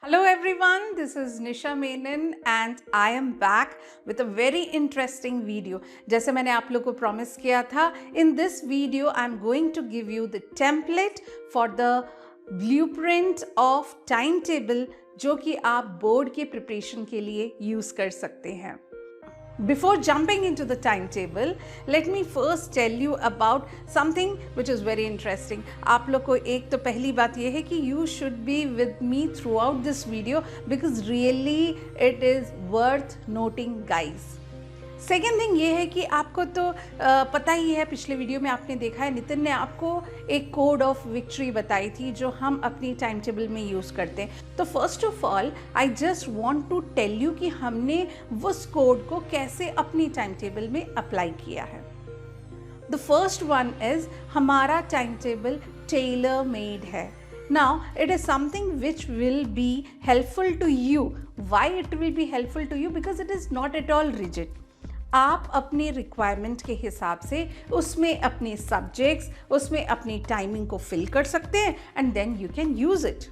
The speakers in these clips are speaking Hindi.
Hello everyone, this is Nisha Menon and I am back with a very interesting video. जैसे मैंने आप लोग को प्रॉमिस किया था, in this video I am going to give you the template for the blueprint of timetable जो कि आप बोर्ड के प्रिपरेशन के लिए यूज़ कर सकते हैं. Before jumping into the timetable, let me first tell you about something which is very interesting. आप लोग को एक तो पहली बात ये है कि you should be with me throughout this video because really it is worth noting, guys. Second thing ये है कि आपको तो पता ही है, पिछले वीडियो में आपने देखा है नितिन ने आपको एक कोड ऑफ विक्ट्री बताई थी जो हम अपनी टाइम टेबल में यूज़ करते हैं. तो first of all I just want to tell you कि हमने उस कोड को कैसे अपनी टाइम टेबल में अप्लाई किया है. द फर्स्ट वन इज हमारा टाइम टेबल टेलर मेड है. Now, it is something which will be helpful to you. Why it will be helpful to you? Because it is not at all rigid. आप अपने रिक्वायरमेंट के हिसाब से उसमें अपने सब्जेक्ट्स, उसमें अपनी टाइमिंग को फिल कर सकते हैं and then you can use it.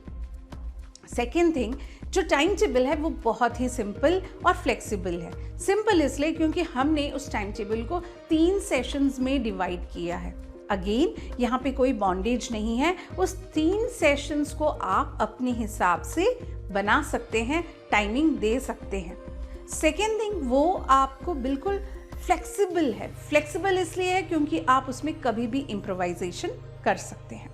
Second thing, जो टाइम टेबल है वो बहुत ही सिंपल और फ्लेक्सिबल है. सिंपल इसलिए क्योंकि हमने उस टाइम टेबल को 3 सेशंस में डिवाइड किया है. अगेन यहाँ पे कोई बॉन्डेज नहीं है. उस 3 सेशंस को आप अपने हिसाब से बना सकते हैं, टाइमिंग दे सकते हैं. सेकेंड थिंग, वो आपको बिल्कुल फ्लेक्सिबल है. फ्लेक्सिबल इसलिए है क्योंकि आप उसमें कभी भी इम्प्रोवाइजेशन कर सकते हैं.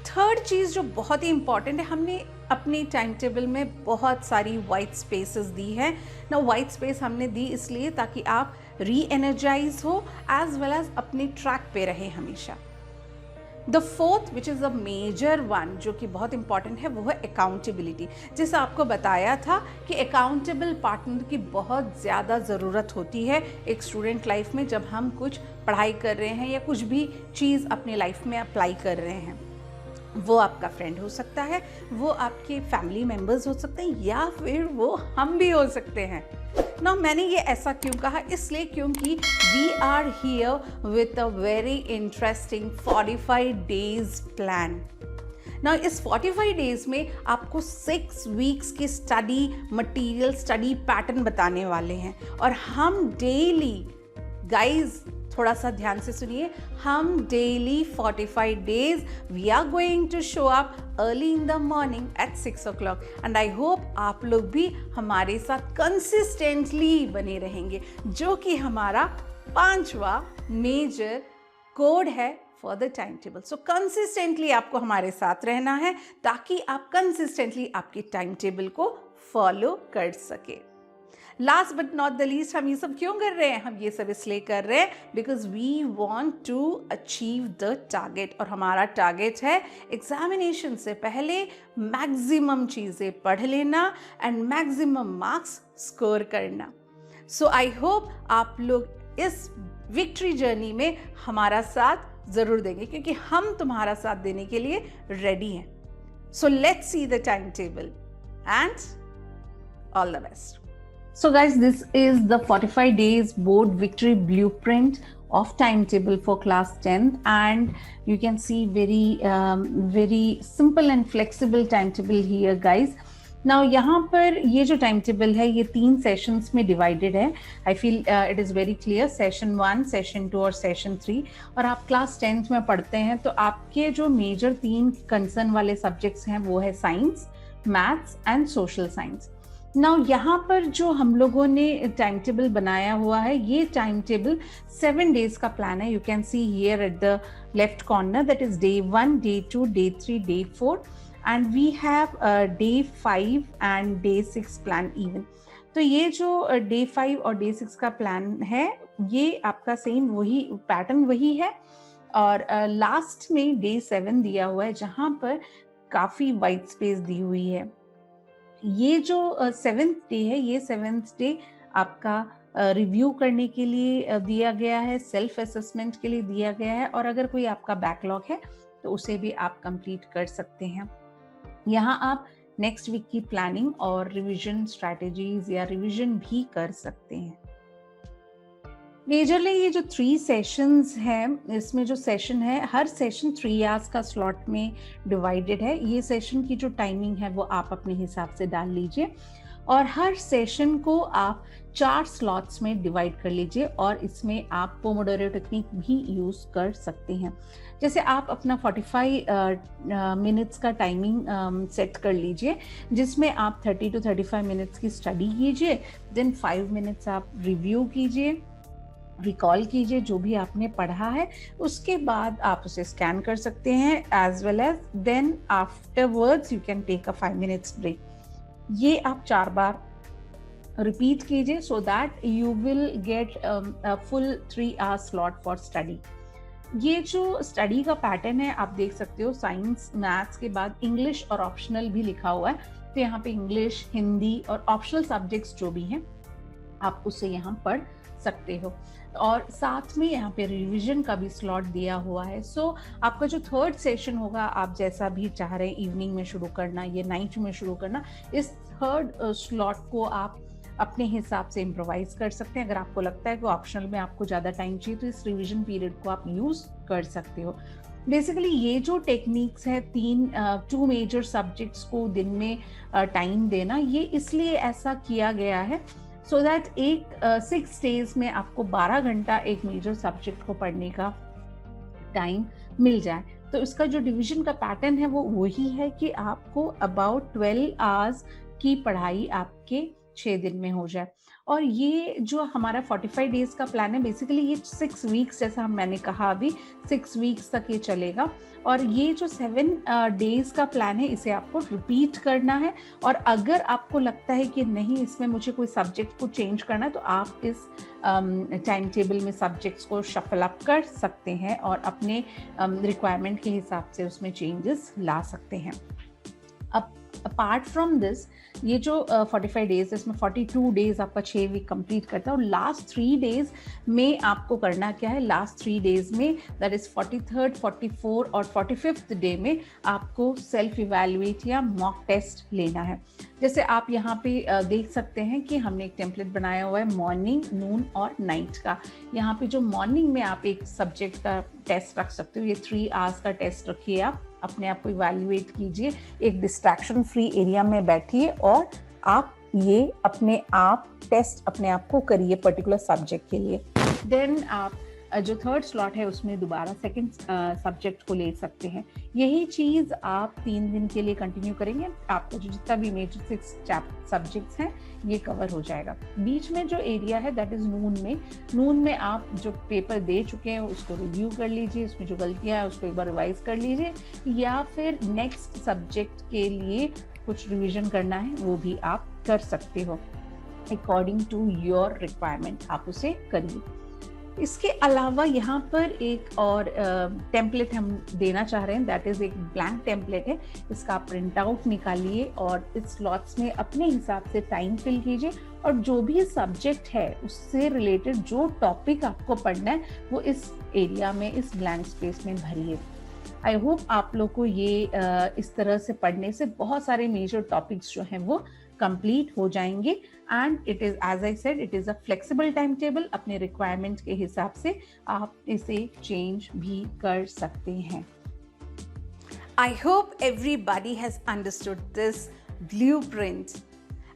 थर्ड चीज़ जो बहुत ही इंपॉर्टेंट है, हमने अपनी टाइम टेबल में बहुत सारी वाइट स्पेसेस दी है ना. वाइट स्पेस हमने दी इसलिए ताकि आप री एनर्जाइज हो एज वेल एज अपने ट्रैक पे रहे हमेशा. The fourth which is a major one जो कि बहुत इंपॉर्टेंट है वो है अकाउंटेबिलिटी. जैसे आपको बताया था कि अकाउंटेबल पार्टनर की बहुत ज़्यादा ज़रूरत होती है एक स्टूडेंट लाइफ में. जब हम कुछ पढ़ाई कर रहे हैं या कुछ भी चीज़ अपने लाइफ में अप्लाई कर रहे हैं, वो आपका फ्रेंड हो सकता है, वो आपके फैमिली मेम्बर्स हो सकते हैं या फिर वो हम भी हो सकते हैं ना. मैंने ये ऐसा क्यों कहा? इसलिए क्योंकि we are here with a very interesting 45 days plan. ना इस 45 डेज में आपको 6 वीक्स की स्टडी मटेरियल, स्टडी पैटर्न बताने वाले हैं. और हम डेली, गाइज थोड़ा सा ध्यान से सुनिए, हम daily 45 days we are going to show up early in the morning at 6 o'clock. And I hope आप लोग भी हमारे साथ कंसिस्टेंटली बने रहेंगे, जो कि हमारा 5वां मेजर कोड है for the time table. So consistently आपको हमारे साथ रहना है ताकि आप कंसिस्टेंटली आपके टाइम टेबल को फॉलो कर सके. Last but not the least, हम ये सब क्यों कर रहे हैं? हम ये सब इसलिए कर रहे हैं because we want to achieve the target. और हमारा टारगेट है एग्जामिनेशन से पहले मैक्सिमम चीज़ें पढ़ लेना एंड मैक्सिमम मार्क्स स्कोर करना. सो आई होप आप लोग इस विक्ट्री जर्नी में हमारा साथ ज़रूर देंगे क्योंकि हम तुम्हारा साथ देने के लिए रेडी हैं. So let's see the time table and all the best. So guys, this is the 45 days board victory blueprint of timetable for class 10th, and you can see very simple and flexible timetable here, guys. Now यहाँ पर ये जो timetable है ये 3 सेशंस में डिवाइडेड है. I feel it is very clear. Session 1, session 2 और सेशन 3. और आप क्लास 10th में पढ़ते हैं तो आपके जो मेजर 3 कंसर्न वाले सब्जेक्ट्स हैं वो है science, maths and social science. Now यहाँ पर जो हम लोगों ने टाइम टेबल बनाया हुआ है, ये टाइम टेबल 7 डेज का प्लान है. You can see here at the left corner that is day 1, day 2, day 3, day 4 and we have day 5 and day 6 plan even. तो ये जो डे 5 और डे 6 का प्लान है ये आपका सेम वही पैटर्न वही है. और लास्ट में डे 7 दिया हुआ है जहाँ पर काफ़ी वाइट स्पेस दी हुई है. ये जो 7th डे है, ये 7th डे आपका रिव्यू करने के लिए दिया गया है, सेल्फ असेसमेंट के लिए दिया गया है. और अगर कोई आपका बैकलॉग है तो उसे भी आप कंप्लीट कर सकते हैं. यहाँ आप नेक्स्ट वीक की प्लानिंग और रिवीजन स्ट्रैटेजीज या रिवीजन भी कर सकते हैं. मेजरली ये जो 3 सेशंस हैं, इसमें जो सेशन है, हर सेशन 3 आवर्स का स्लॉट में डिवाइडेड है। ये सेशन की जो टाइमिंग है वो आप अपने हिसाब से डाल लीजिए और हर सेशन को आप 4 स्लॉट्स में डिवाइड कर लीजिए और इसमें आप पोमोडोरो टेक्निक भी यूज़ कर सकते हैं। जैसे आप अपना 45 मिनट्स का टाइमिंग सेट कर लीजिए, जिसमें आप 30 to 35 मिनट्स की स्टडी कीजिए, देन 5 मिनट्स आप रिव्यू कीजिए, रिकॉल कीजिए जो भी आपने पढ़ा है, उसके बाद आप उसे स्कैन कर सकते हैं as well as then afterwards you can take a 5 minutes break. ये आप 4 बार रिपीट कीजिए so that you will get a full 3 hour slot for study. ये जो स्टडी का पैटर्न है आप देख सकते हो, साइंस मैथ्स के बाद इंग्लिश और ऑप्शनल भी लिखा हुआ है, तो यहाँ पे इंग्लिश, हिंदी और ऑप्शनल सब्जेक्ट्स जो भी हैं आप उसे यहाँ पढ़ सकते हो और साथ में यहाँ पे रिवीजन का भी स्लॉट दिया हुआ है। सो आपका जो 3rd सेशन होगा, आप जैसा भी चाह रहे हैं इवनिंग में शुरू करना या नाइट में शुरू करना, इस 3rd स्लॉट को आप अपने हिसाब से इम्प्रोवाइज कर सकते हैं। अगर आपको लगता है कि ऑप्शनल में आपको ज़्यादा टाइम चाहिए तो इस रिवीजन पीरियड को आप यूज़ कर सकते हो। बेसिकली ये जो टेक्निक्स है 2 मेजर सब्जेक्ट्स को दिन में टाइम देना, ये इसलिए ऐसा किया गया है सो दैट 6 डेज में आपको 12 घंटा एक मेजर सब्जेक्ट को पढ़ने का टाइम मिल जाए। तो इसका जो डिवीजन का पैटर्न है वो वही है कि आपको अबाउट 12 आवर्स की पढ़ाई आपके 6 दिन में हो जाए। और ये जो हमारा 45 डेज का प्लान है, बेसिकली ये 6 वीक्स, जैसा मैंने कहा अभी 6 वीक्स तक ये चलेगा। और ये जो 7 डेज का प्लान है इसे आपको रिपीट करना है और अगर आपको लगता है कि नहीं इसमें मुझे कोई सब्जेक्ट को चेंज करना है तो आप इस टाइम टेबल में सब्जेक्ट्स को शफल अप कर सकते हैं और अपने रिक्वायरमेंट के हिसाब से उसमें चेंजेस ला सकते हैं। अब अपार्ट फ्रॉम दिस, ये जो 45 डेज है इसमें 42 डेज आपका 6 वीक कंप्लीट करता है और लास्ट 3 डेज में आपको करना क्या है, लास्ट 3 डेज में दैट इज 43rd, 44 और 45th डे में आपको सेल्फ इवैल्यूएट या मॉक टेस्ट लेना है। जैसे आप यहाँ पे देख सकते हैं कि हमने एक टेम्पलेट बनाया हुआ है मॉर्निंग, नून और नाइट का। यहाँ पे जो मॉर्निंग में आप एक सब्जेक्ट का टेस्ट रख सकते हो, ये 3 आवर्स का टेस्ट रखिए, आप अपने आप को इवैल्यूएट कीजिए, एक डिस्ट्रैक्शन फ्री एरिया में बैठिए और आप ये अपने आप टेस्ट अपने आप को करिए पर्टिकुलर सब्जेक्ट के लिए। देन आप जो 3rd स्लॉट है उसमें दोबारा 2nd सब्जेक्ट को ले सकते हैं। यही चीज़ आप 3 दिन के लिए कंटिन्यू करेंगे, आपका जो जितना भी मेजर 6 सब्जेक्ट्स हैं ये कवर हो जाएगा। बीच में जो एरिया है दैट इज़ नून में आप जो पेपर दे चुके हैं उसको रिव्यू कर लीजिए, उसमें जो गलतियाँ हैं उसको एक बार रिवाइज कर लीजिए या फिर नेक्स्ट सब्जेक्ट के लिए कुछ रिविजन करना है वो भी आप कर सकते हो, अकॉर्डिंग टू योर रिक्वायरमेंट आप उसे करिए। इसके अलावा यहाँ पर एक और टेम्पलेट हम देना चाह रहे हैं, दैट इज़ एक ब्लैंक टेम्पलेट है। इसका आप प्रिंट आउट निकालिए और इस स्लॉट्स में अपने हिसाब से टाइम फिल कीजिए और जो भी सब्जेक्ट है उससे रिलेटेड जो टॉपिक आपको पढ़ना है वो इस एरिया में, इस ब्लैंक स्पेस में भरिए। आई होप आप लोग को ये इस तरह से पढ़ने से बहुत सारे मेजर टॉपिक्स जो हैं वो कंप्लीट हो जाएंगे and it is, as I said, it is a flexible time table. अपने रिक्वायरमेंट के हिसाब से आप इसे चेंज भी कर सकते हैं। I hope everybody has understood this blueprint.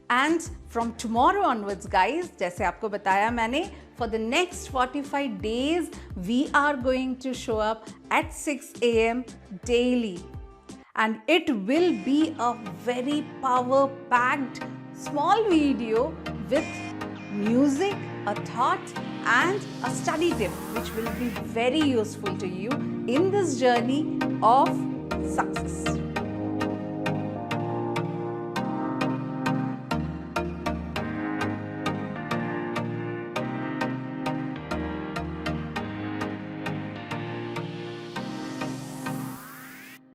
And from tomorrow onwards, guys, जैसे आपको बताया मैंने, for the next 45 days, we are going to show up at 6 a.m. daily. And it will be a very power-packed small video with music, a thought, and a study tip, which will be very useful to you in this journey of success.